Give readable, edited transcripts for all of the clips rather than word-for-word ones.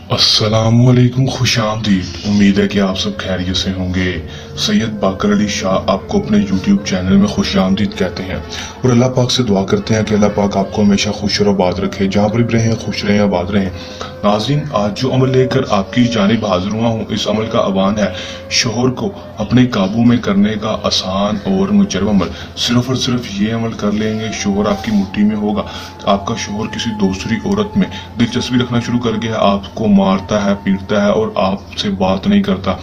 अस्सलामुअलैकुम, खुश आमदीद। उम्मीद है कि आप सब खैरियत से होंगे। सैयद बाकर अली शाह आपको अपने यूट्यूब चैनल में खुश आमदीद कहते हैं और अल्लाह पाक से दुआ करते हैं कि अल्लाह पाक आपको हमेशा खुश और आबाद रखे, जहाँ पर भी रहें खुश रहें, आबाद रहें। नाज़रीन, आज जो अमल लेकर आपकी जानिब हाजिर हुआ हूँ, इस अमल का आह्वान है शोहर को अपने काबू में करने का आसान और मुजर्रब अमल। सिर्फ और सिर्फ ये अमल कर लेंगे, शोहर आपकी मुट्ठी में होगा। आपका शोहर किसी दूसरी औरत में दिलचस्पी रखना शुरू कर गया, आपको मारता है, पीटता है और आपसे बात नहीं करता,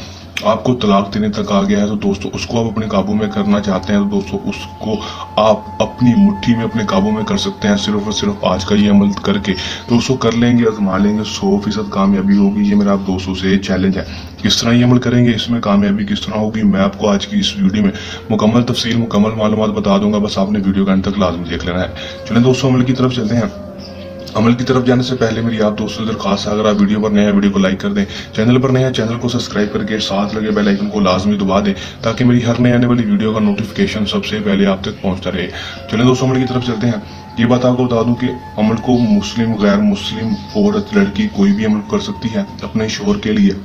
आपको तलाक देने तक आ गया है, तो दोस्तों उसको आप अपने काबू में करना चाहते हैं तो दोस्तों उसको आप अपनी मुट्ठी में अपने काबू में कर सकते हैं सिर्फ और सिर्फ आज का ये अमल करके। दोस्तों कर लेंगे, आजमा लेंगे, 100% कामयाबी होगी। ये मेरा आप दोस्तों से चैलेंज है। किस तरह ये अमल करेंगे, इसमें कामयाबी किस तरह होगी, मैं आपको आज की इस वीडियो में मुकम्मल तफसील, मुकम्मल मालूमात बता दूंगा। बस आपने वीडियो का अंत तक लाजमी देख लेना है। चलें दोस्तों, अमल की तरफ चलते हैं। अमल की तरफ जाने से पहले मेरी आप दोस्तों से दरखास्त है, अगर आप वीडियो पर नए हैं वीडियो को लाइक कर दें, चैनल पर नए हैं चैनल को सब्सक्राइब करके साथ लगे बेल आइकन को लाजमी दबा दें, ताकि मेरी हर नए आने वाली वीडियो का नोटिफिकेशन सबसे पहले आप तक पहुंचता रहे। चलें दोस्तों, अमल की तरफ चलते हैं। ये बात आपको बता दूं कि अमल को मुस्लिम, गैर मुस्लिम औरत, लड़की कोई भी अमल कर सकती है अपने शोहर के लिए।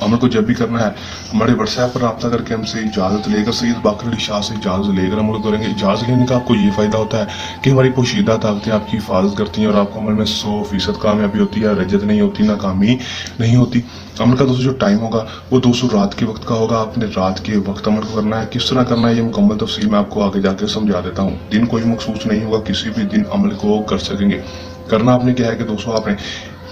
अमल को जब भी करना है हमारे व्हाट्सएप पर रब्ता करके हमसे इजाज़त लेकर, सैयद बाकर अली शाह से इजाज़त लेकर अमल करेंगे। इजाज़त लेने का आपको ये फ़ायदा होता है कि हमारी पोशीदा ताकतें आपकी हिफाजत करती हैं और आपको अमल में 100% कामयाबी होती है, रजत नहीं होती, नाकामी नहीं होती। अमल का दोस्तों जो टाइम होगा वो दोस्तों रात के वक्त का होगा। आपने रात के वक्त अमल को करना है। किस तरह करना है ये मुकम्मल तफसील मैं आपको आगे जाकर समझा देता हूँ। दिन कोई मखसूस नहीं होगा, किसी भी दिन अमल को कर सकेंगे। करना आपने क्या है कि दोस्तों आपने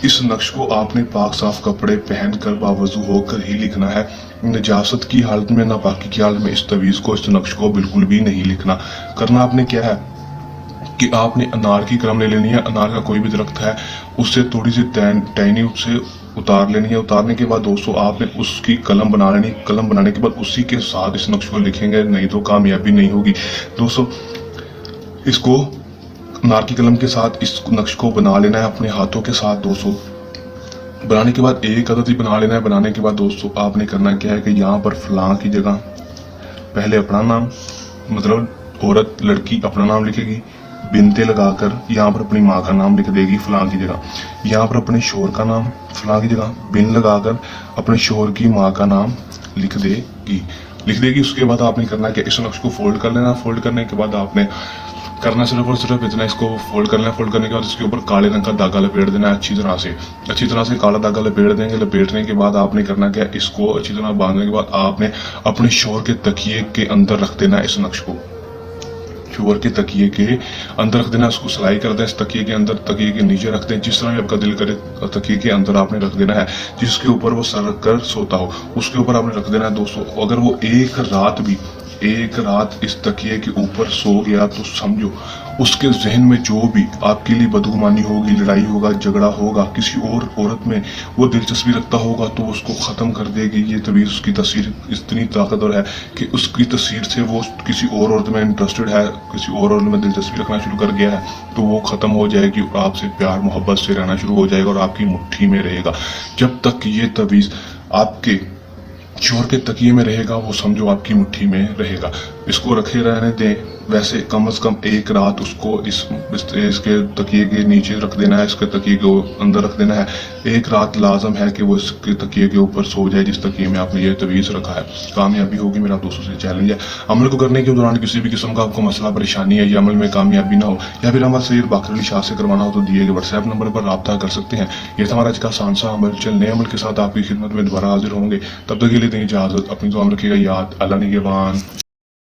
इस नक्श को आपने पाक साफ कपड़े पहनकर बावजू होकर ही लिखना है। नजासत की हालत में, नापाकी की हालत में इस तवीज को, इस नक्श को बिल्कुल भी नहीं लिखना। करना आपने क्या है कि आपने अनार की कलम ले लेनी है। अनार का कोई भी दरख्त है, उससे थोड़ी सी टहनी उससे उतार लेनी है। उतारने के बाद दोस्तों आपने उसकी कलम बना लेनी। कलम बनाने के बाद उसी के साथ इस नक्श को लिखेंगे, नहीं तो कामयाबी नहीं होगी। दोस्तों इसको अनार की कलम के साथ इस नक्श को बना लेना है अपने हाथों के साथ। दोस्तों बनाने के बाद एक अदद ही बना लेना है। बनाने के बाद दोस्तों आपने करना क्या है कि यहाँ पर फलां की जगह पहले अपना नाम, मतलब औरत लड़की अपना नाम लिखेगी, बिनते लगाकर यहाँ पर अपनी माँ का नाम लिख देगी फलां की जगह। यहाँ पर अपने शोहर का नाम फलां की जगह बिन लगाकर अपने शोहर की माँ का नाम लिख देगी। उसके बाद आपने करना क्या, इस नक्श को फोल्ड कर लेना। फोल्ड करने के बाद आपने करना सिर्फ और सिर्फ इतना, इसको फोल्ड कर लेना। फोल्ड करने के बाद इसके ऊपर काले रंग का धागा लपेट देना है अच्छी तरह से काला धागा लपेट देंगे। लपेटने के बाद आपने करना क्या, इसको अच्छी तरह बांधने के बाद आपने अपने शोहर के तकिए के अंदर रख देना है। इस नक्श को शोहर के तकिए के अंदर रख देना। उसको सिलाई कर दें इस तकिए के अंदर, तकिए के नीचे रख दें, जिस तरह आपका दिल करे तकिए के अंदर आपने रख देना है। जिसके ऊपर वो सर रख कर सोता हो उसके ऊपर आपने रख देना है। दोस्तों अगर वो एक रात इस तकिए के ऊपर सो गया तो समझो उसके जहन में जो भी आपके लिए बदगुमानी होगी, लड़ाई होगा, झगड़ा होगा, किसी और औरत में वो दिलचस्पी रखता होगा तो उसको ख़त्म कर देगी। ये तवीज़ उसकी तस्वीर इतनी ताकतवर है कि उसकी तस्वीर से वो किसी और औरत में इंटरेस्टेड है, किसी और औरत में दिलचस्पी रखना शुरू कर गया है तो वो ख़त्म हो जाएगी और आपसे प्यार मोहब्बत से रहना शुरू हो जाएगा और आपकी मुट्ठी में रहेगा। जब तक ये तवीज़ आपके शोहर के तकिए में रहेगा वो समझो आपकी मुट्ठी में रहेगा। इसको रखे रहने दें। वैसे कम से कम एक रात उसको इसके तकिए के नीचे रख देना है, इसके तकिए के अंदर रख देना है। एक रात लाजम है कि वो इसके तकिए के ऊपर सो जाए जिस तकिए में आपने ये तवीज़ रखा है। कामयाबी होगी, मेरा दोस्तों से चैलेंज है। अमल को करने के दौरान किसी भी किस्म का आपको मसला परेशानी है या अमल में कामयाबी ना हो या फिर अमल सैयद बाकर अली शाह से करवाना हो तो दिए गए व्हाट्सएप नंबर पर रब्ता कर सकते हैं। ये था हमारा आज का आसान सा अमल। चल नए अमल के साथ आपकी खिदमत में दोबारा हाजिर होंगे। तब तक के लिए दें इजाज़त। अपनी दुआ में रखिएगा याद। अल्लाह निगहबान।